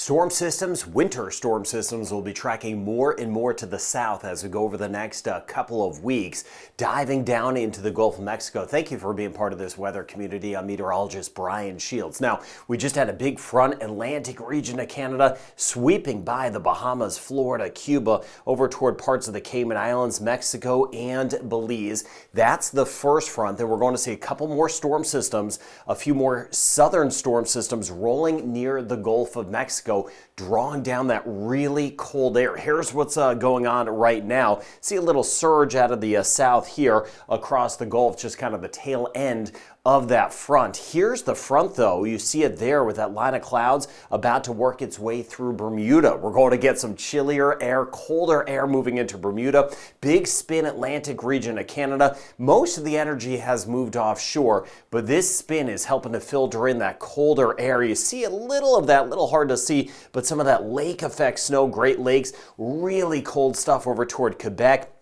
Storm systems, winter storm systems, will be tracking more and more to the south as we go over the next couple of weeks, diving down into the Gulf of Mexico. Thank you for being part of this weather community. I'm meteorologist Brian Shields. Now, we just had a big front, Atlantic region of Canada, sweeping by the Bahamas, Florida, Cuba, over toward parts of the Cayman Islands, Mexico, and Belize. That's the first front. Then we're going to see a couple more storm systems, a few more southern storm systems rolling near the Gulf of Mexico, drawing down that really cold air. Here's what's going on right now. See a little surge out of the south here across the Gulf, just kind of the tail end of that front. Here's the front though. You see it there with that line of clouds about to work its way through Bermuda. We're going to get some chillier air, colder air moving into Bermuda. Big spin Atlantic region of Canada. Most of the energy has moved offshore, but this spin is helping to filter in that colder air. You see a little of that, little hard to see, but some of that lake effect snow, Great Lakes, really cold stuff over toward Quebec.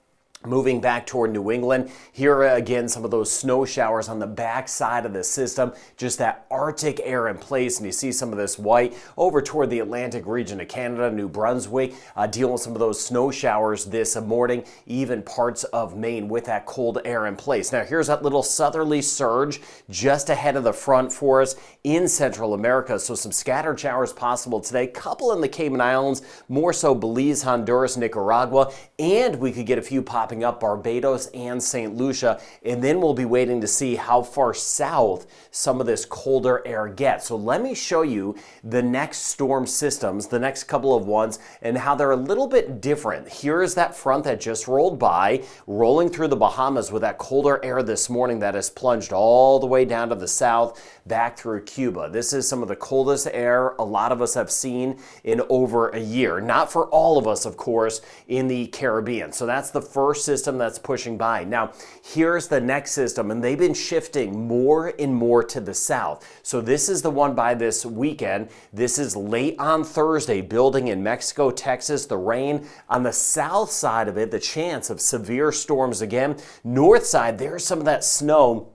Moving back toward New England. Here again, some of those snow showers on the back side of the system, just that Arctic air in place, and you see some of this white over toward the Atlantic region of Canada, New Brunswick, dealing with some of those snow showers this morning, even parts of Maine with that cold air in place. Now here's that little southerly surge just ahead of the front for us in Central America, so some scattered showers possible today, couple in the Cayman Islands, more so Belize, Honduras, Nicaragua, and we could get a few popping up Barbados and St. Lucia, and then we'll be waiting to see how far south some of this colder air gets. So let me show you the next storm systems, the next couple of ones, and how they're a little bit different. Here is that front that just rolled by, rolling through the Bahamas with that colder air this morning that has plunged all the way down to the south, back through Cuba. This is some of the coldest air a lot of us have seen in over a year. Not for all of us, of course, in the Caribbean. So that's the first system that's pushing by. Now, here's the next system, and they've been shifting more and more to the south. So this is the one by this weekend. This is late on Thursday, building in Mexico, Texas, the rain. On the south side of it, the chance of severe storms again. North side, there's some of that snow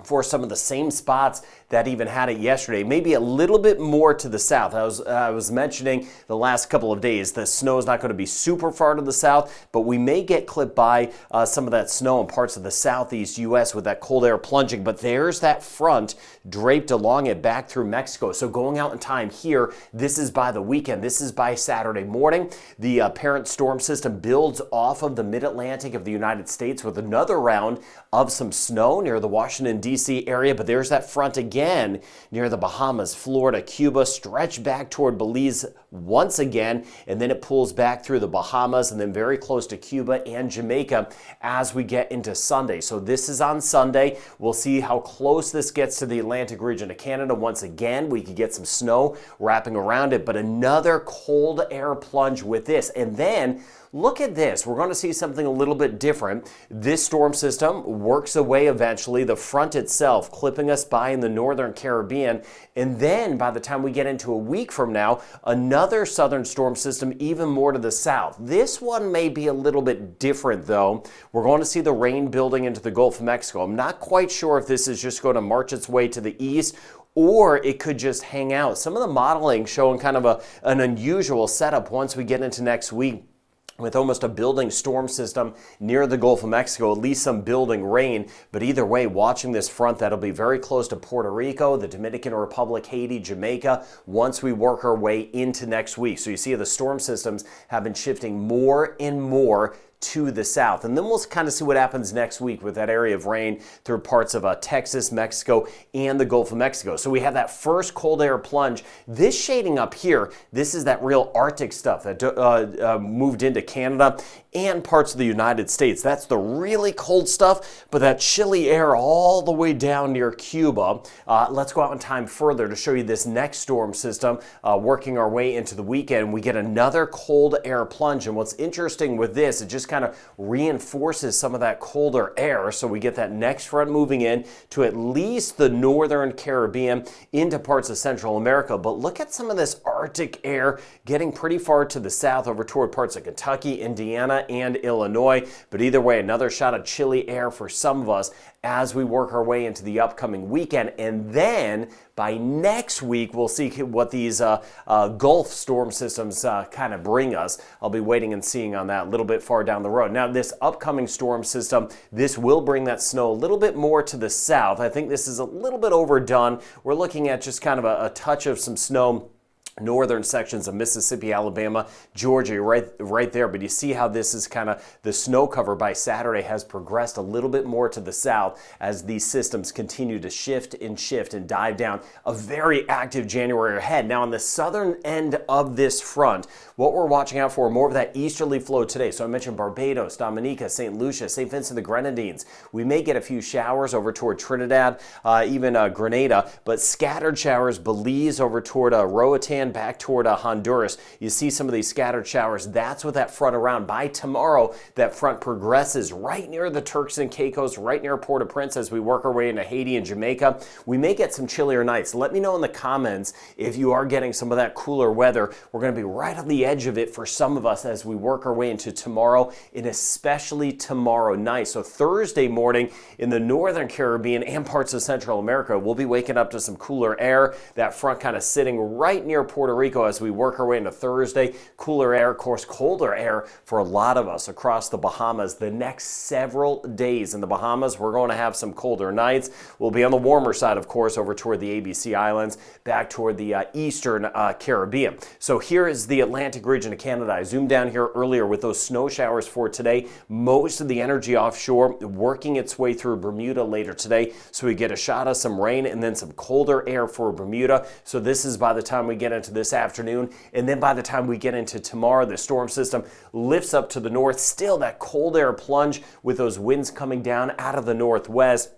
for some of the same spots that even had it yesterday, maybe a little bit more to the south. I was mentioning the last couple of days, the snow is not going to be super far to the south, but we may get clipped by some of that snow in parts of the southeast U.S. with that cold air plunging. But there's that front draped along it back through Mexico. So going out in time here, this is by the weekend. This is by Saturday morning. The parent storm system builds off of the mid-Atlantic of the United States with another round of some snow near the Washington, D.C. area. But there's that front again near the Bahamas, Florida, Cuba, stretch back toward Belize once again, and then it pulls back through the Bahamas and then very close to Cuba and Jamaica as we get into Sunday. So this is on Sunday. We'll see how close this gets to the Atlantic region of Canada. Once again, we could get some snow wrapping around it, but another cold air plunge with this. And then look at this. We're going to see something a little bit different. This storm system works away eventually, the front itself clipping us by in the northern Caribbean. And then by the time we get into a week from now, another southern storm system even more to the south. This one may be a little bit different though. We're going to see the rain building into the Gulf of Mexico. I'm not quite sure if this is just going to march its way to the east or it could just hang out. Some of the modeling showing kind of an unusual setup once we get into next week, with almost a building storm system near the Gulf of Mexico, at least some building rain. But either way, watching this front, that'll be very close to Puerto Rico, the Dominican Republic, Haiti, Jamaica, once we work our way into next week. So you see the storm systems have been shifting more and more to the south. And then we'll kind of see what happens next week with that area of rain through parts of Texas, Mexico, and the Gulf of Mexico. So we have that first cold air plunge. This shading up here, this is that real Arctic stuff that moved into Canada and parts of the United States. That's the really cold stuff, but that chilly air all the way down near Cuba. Let's go out in time further to show you this next storm system working our way into the weekend. We get another cold air plunge, and what's interesting with this, it just kind of reinforces some of that colder air. So we get that next front moving in to at least the northern Caribbean into parts of Central America. But look at some of this Arctic air getting pretty far to the south over toward parts of Kentucky, Indiana, and Illinois. But either way, another shot of chilly air for some of us as we work our way into the upcoming weekend. And then by next week, we'll see what these Gulf storm systems kind of bring us. I'll be waiting and seeing on that a little bit far down the road. Now, this upcoming storm system, this will bring that snow a little bit more to the south. I think this is a little bit overdone. We're looking at just kind of a touch of some snow northern sections of Mississippi, Alabama, Georgia, right there. But you see how this is kind of the snow cover by Saturday has progressed a little bit more to the south as these systems continue to shift and dive down. A very active January ahead. Now on the southern end of this front, what we're watching out for, more of that easterly flow today. So I mentioned Barbados, Dominica, St. Lucia, St. Vincent the Grenadines. We may get a few showers over toward Trinidad, even Grenada, but scattered showers, Belize over toward Roatan, back toward Honduras. You see some of these scattered showers. That's what that front around. By tomorrow, that front progresses right near the Turks and Caicos, right near Port-au-Prince as we work our way into Haiti and Jamaica. We may get some chillier nights. Let me know in the comments if you are getting some of that cooler weather. We're going to be right on the edge of it for some of us as we work our way into tomorrow, and especially tomorrow night. So Thursday morning in the northern Caribbean and parts of Central America, we'll be waking up to some cooler air. That front kind of sitting right near Puerto Rico as we work our way into Thursday. Cooler air, of course, colder air for a lot of us across the Bahamas. The next several days in the Bahamas, we're going to have some colder nights. We'll be on the warmer side, of course, over toward the ABC Islands, back toward the eastern Caribbean. So here is the Atlantic region of Canada. I zoomed down here earlier with those snow showers for today. Most of the energy offshore working its way through Bermuda later today. So we get a shot of some rain and then some colder air for Bermuda. So this is by the time we get into this afternoon, and then by the time we get into tomorrow, the storm system lifts up to the north. Still that cold air plunge with those winds coming down out of the northwest.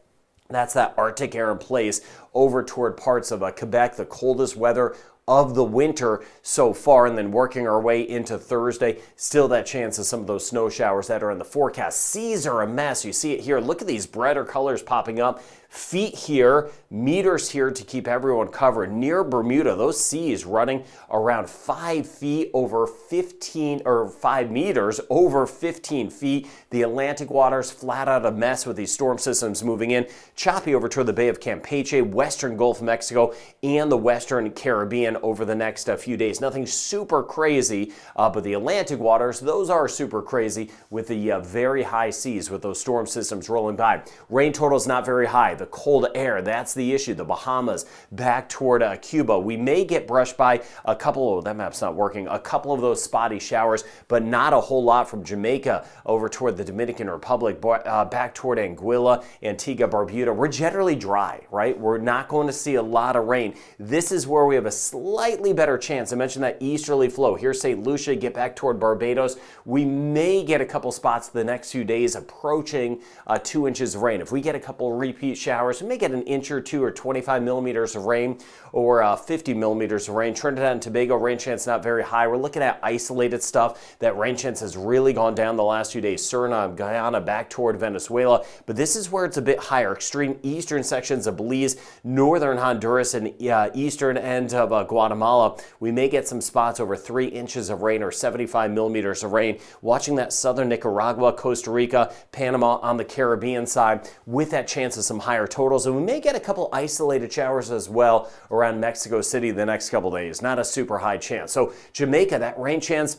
That's that Arctic air in place over toward parts of Quebec, the coldest weather of the winter so far, and then working our way into Thursday, still that chance of some of those snow showers that are in the forecast. Seas are a mess. You see it here. Look at these brighter colors popping up. Feet here, meters here to keep everyone covered. Near Bermuda, those seas running around 5 feet over 15, or 5 meters over 15 feet. The Atlantic waters flat out a mess with these storm systems moving in. Choppy over toward the Bay of Campeche, western Gulf of Mexico, and the western Caribbean over the next few days. Nothing super crazy, but the Atlantic waters, those are super crazy with the very high seas with those storm systems rolling by. Rain totals not very high. The cold air, that's the issue. The Bahamas back toward Cuba. We may get brushed by a couple of, that map's not working, a couple of those spotty showers, but not a whole lot from Jamaica over toward the Dominican Republic, back toward Anguilla, Antigua, Barbuda. We're generally dry, right? We're not going to see a lot of rain. This is where we have a slightly better chance. I mentioned that easterly flow. Here's St. Lucia, get back toward Barbados. We may get a couple spots the next few days approaching 2 inches of rain. If we get a couple repeat showers, we may get an inch or two or 25 millimeters of rain or 50 millimeters of rain. Trinidad and Tobago, rain chance not very high. We're looking at isolated stuff. That rain chance has really gone down the last few days. Suriname, Guyana, back toward Venezuela. But this is where it's a bit higher. Extreme eastern sections of Belize, northern Honduras, and eastern end of Guatemala. We may get some spots over 3 inches of rain or 75 millimeters of rain. Watching that southern Nicaragua, Costa Rica, Panama on the Caribbean side with that chance of some higher totals, and we may get a couple isolated showers as well around Mexico City the next couple days. Not a super high chance. So Jamaica, that rain chance,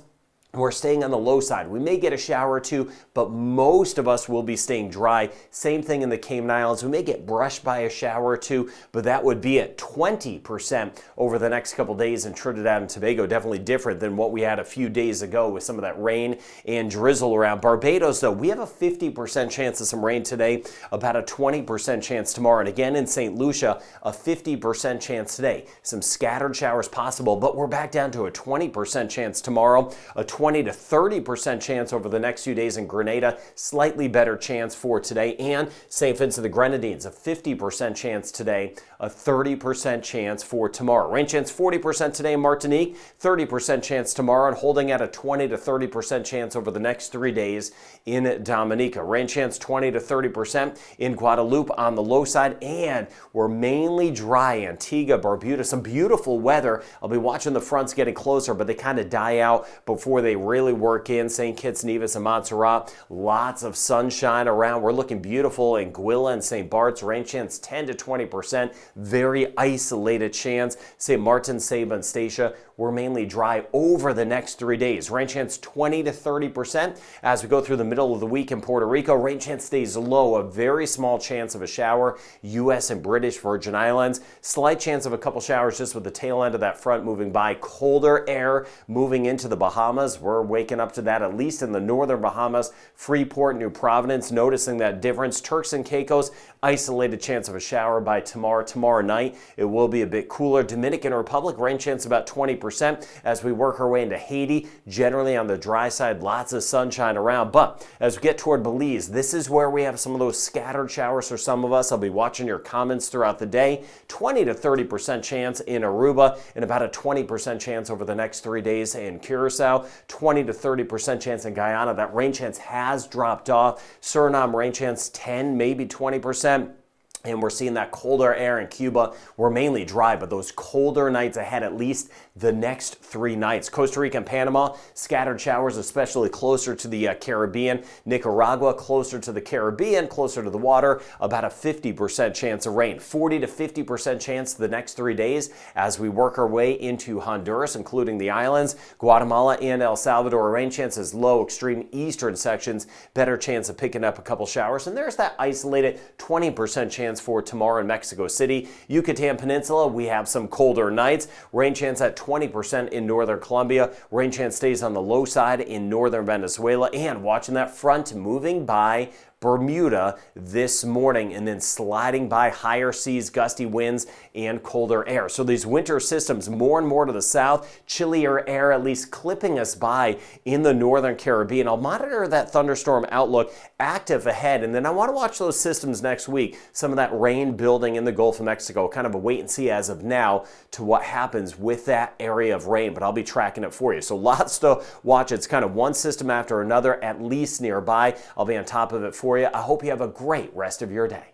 we're staying on the low side. We may get a shower or two, but most of us will be staying dry. Same thing in the Cayman Islands. We may get brushed by a shower or two, but that would be at 20% over the next couple days in Trinidad and Tobago. Definitely different than what we had a few days ago with some of that rain and drizzle around. Barbados, though, we have a 50% chance of some rain today, about a 20% chance tomorrow. And again, in St. Lucia, a 50% chance today. Some scattered showers possible, but we're back down to a 20% chance tomorrow, a 20 to 30% chance over the next few days in Grenada, slightly better chance for today, and St. Vincent the Grenadines, a 50% chance today, a 30% chance for tomorrow. Rain chance 40% today in Martinique, 30% chance tomorrow, and holding at a 20 to 30% chance over the next 3 days in Dominica. Rain chance 20 to 30% in Guadeloupe on the low side, and we're mainly dry. Antigua, Barbuda, some beautiful weather. I'll be watching the fronts getting closer, but they kind of die out before they they really work in. St. Kitts, Nevis, and Montserrat. Lots of sunshine around. We're looking beautiful in Gwilla and St. Bart's. Rain chance 10 to 20%. Very isolated chance. St. Martin, Saba, and Statia. We're mainly dry over the next 3 days. Rain chance 20 to 30%. As we go through the middle of the week in Puerto Rico, rain chance stays low. A very small chance of a shower. U.S. and British Virgin Islands. Slight chance of a couple showers just with the tail end of that front moving by. Colder air moving into the Bahamas. We're waking up to that at least in the northern Bahamas. Freeport, New Providence, noticing that difference. Turks and Caicos, isolated chance of a shower by tomorrow night. It will be a bit cooler. Dominican Republic, rain chance about 20%. As we work our way into Haiti, generally on the dry side, lots of sunshine around. But as we get toward Belize, this is where we have some of those scattered showers for some of us. I'll be watching your comments throughout the day. 20 to 30% chance in Aruba, and about a 20% chance over the next 3 days in Curacao. 20 to 30% chance in Guyana. That rain chance has dropped off. Suriname, rain chance 10, maybe 20%. And we're seeing that colder air in Cuba. We're mainly dry, but those colder nights ahead, at least the next 3 nights. Costa Rica and Panama, scattered showers, especially closer to the Caribbean. Nicaragua, closer to the Caribbean, closer to the water, about a 50% chance of rain. 40 to 50% chance the next 3 days as we work our way into Honduras, including the islands. Guatemala and El Salvador, rain chances low, extreme eastern sections, better chance of picking up a couple showers. And there's that isolated 20% chance for tomorrow in Mexico City. Yucatan Peninsula, we have some colder nights. Rain chance at 20% in northern Colombia. Rain chance stays on the low side in northern Venezuela. And watching that front moving by Bermuda this morning and then sliding by higher seas, gusty winds, and colder air. So these winter systems more and more to the south, chillier air at least clipping us by in the northern Caribbean. I'll monitor that thunderstorm outlook active ahead, and then I want to watch those systems next week. Some of that rain building in the Gulf of Mexico, kind of a wait and see as of now to what happens with that area of rain, but I'll be tracking it for you. So lots to watch. It's kind of one system after another, at least nearby. I'll be on top of it for you. I hope you have a great rest of your day.